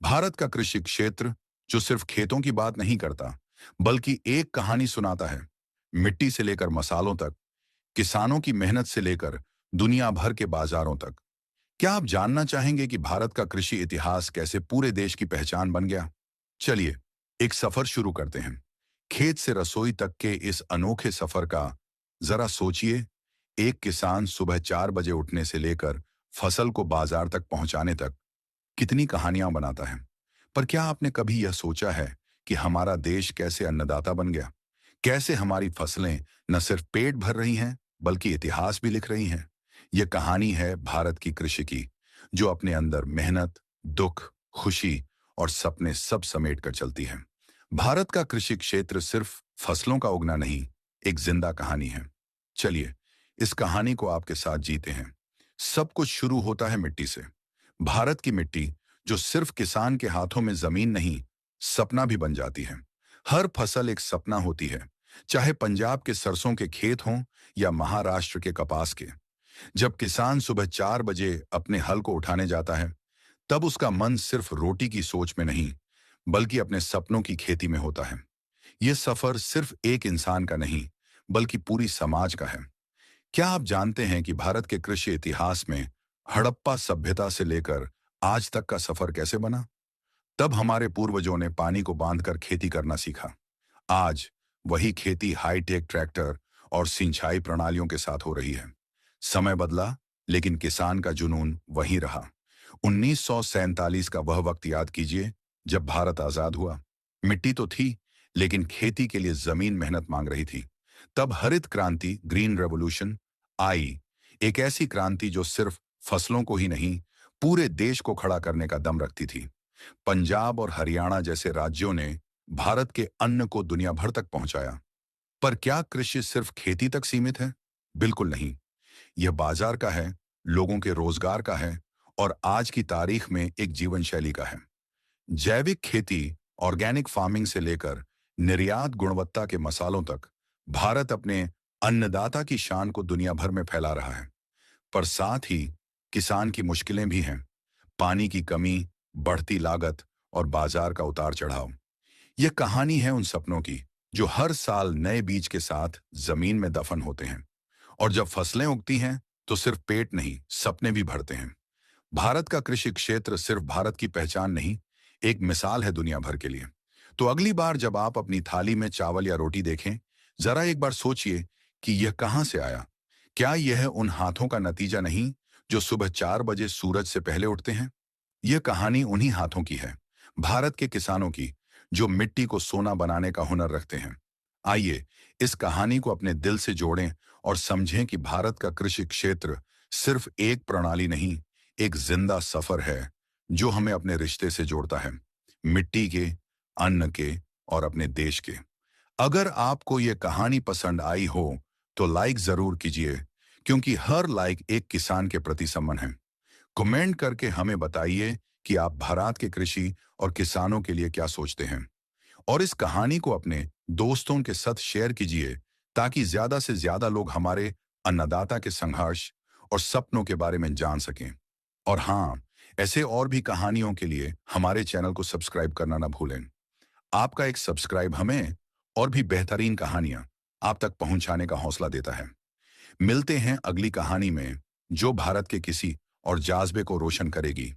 भारत का कृषि क्षेत्र जो सिर्फ खेतों की बात नहीं करता, बल्कि एक कहानी सुनाता है। मिट्टी से लेकर मसालों तक, किसानों की मेहनत से लेकर दुनिया भर के बाजारों तक। क्या आप जानना चाहेंगे कि भारत का कृषि इतिहास कैसे पूरे देश की पहचान बन गया? चलिए, एक सफर शुरू करते हैं। खेत से रसोई तक के इस अनोखे सफर का जरा सोचिए। एक किसान सुबह 4 बजे उठने से लेकर फसल को बाजार तक पहुंचाने तक कितनी कहानियां बनाता है। पर क्या आपने कभी यह सोचा है कि हमारा देश कैसे अन्नदाता बन गया? कैसे हमारी फसलें न सिर्फ पेट भर रही हैं, बल्कि इतिहास भी लिख रही हैं? यह कहानी है भारत की कृषि की, जो अपने अंदर मेहनत, दुख, खुशी और सपने सब समेट कर चलती है। भारत का कृषि क्षेत्र सिर्फ फसलों का उगना नहीं, एक जिंदा कहानी है। चलिए, इस कहानी को आपके साथ जीते हैं। सब कुछ शुरू होता है मिट्टी से। भारत की मिट्टी, जो सिर्फ किसान के हाथों में जमीन नहीं, सपना भी बन जाती है। हर फसल एक सपना होती है, चाहे पंजाब के सरसों के खेत हों या महाराष्ट्र के कपास के। जब किसान सुबह 4 बजे अपने हल को उठाने जाता है, तब उसका मन सिर्फ रोटी की सोच में नहीं, बल्कि अपने सपनों की खेती में होता है। यह सफर सिर्फ एक इंसान का नहीं, बल्कि पूरी समाज का है। क्या आप जानते हैं कि भारत के कृषि इतिहास में हड़प्पा सभ्यता से लेकर आज तक का सफर कैसे बना? तब हमारे पूर्वजों ने पानी को बांधकर खेती करना सीखा। आज वही खेती हाईटेक ट्रैक्टर और सिंचाई प्रणालियों के साथ हो रही है। समय बदला, लेकिन किसान का जुनून वही रहा। 1947 का वह वक्त याद कीजिए, जब भारत आजाद हुआ। मिट्टी तो थी, लेकिन खेती के लिए जमीन मेहनत मांग रही थी। तब हरित क्रांति, ग्रीन रेवोल्यूशन आई। एक ऐसी क्रांति जो सिर्फ फसलों को ही नहीं, पूरे देश को खड़ा करने का दम रखती थी। पंजाब और हरियाणा जैसे राज्यों ने भारत के अन्न को दुनिया भर तक पहुंचाया। पर क्या कृषि सिर्फ खेती तक सीमित है? बिल्कुल नहीं। यह बाजार का है, लोगों के रोजगार का है, और आज की तारीख में एक जीवन शैली का है। जैविक खेती, ऑर्गेनिक फार्मिंग से लेकर निर्यात गुणवत्ता के मसालों तक, भारत अपने अन्नदाता की शान को दुनिया भर में फैला रहा है। पर साथ ही किसान की मुश्किलें भी हैं। पानी की कमी, बढ़ती लागत और बाजार का उतार चढ़ाव। यह कहानी है उन सपनों की, जो हर साल नए बीज के साथ जमीन में दफन होते हैं। और जब फसलें उगती हैं, तो सिर्फ पेट नहीं, सपने भी भरते हैं। भारत का कृषि क्षेत्र सिर्फ भारत की पहचान नहीं, एक मिसाल है दुनिया भर के लिए। तो अगली बार जब आप अपनी थाली में चावल या रोटी देखें, जरा एक बार सोचिए कि यह कहां से आया। क्या यह उन हाथों का नतीजा नहीं, जो सुबह 4 बजे सूरज से पहले उठते हैं? यह कहानी उन्हीं हाथों की है, भारत के किसानों की, जो मिट्टी को सोना बनाने का हुनर रखते हैं। आइए, इस कहानी को अपने दिल से जोड़ें और समझें कि भारत का कृषि क्षेत्र सिर्फ एक प्रणाली नहीं, एक जिंदा सफर है, जो हमें अपने रिश्ते से जोड़ता है, मिट्टी के, अन्न के और अपने देश के। अगर आपको यह कहानी पसंद आई हो, तो लाइक जरूर कीजिए, क्योंकि हर लाइक एक किसान के प्रति सम्मान है। कमेंट करके हमें बताइए कि आप भारत के कृषि और किसानों के लिए क्या सोचते हैं। और इस कहानी को अपने दोस्तों के साथ शेयर कीजिए, ताकि ज्यादा से ज्यादा लोग हमारे अन्नदाता के संघर्ष और सपनों के बारे में जान सकें। और हाँ, ऐसे और भी कहानियों के लिए हमारे चैनल को सब्सक्राइब करना ना भूलें। आपका एक सब्सक्राइब हमें और भी बेहतरीन कहानियां आप तक पहुंचाने का हौसला देता है। मिलते हैं अगली कहानी में, जो भारत के किसी और जाज्बे को रोशन करेगी।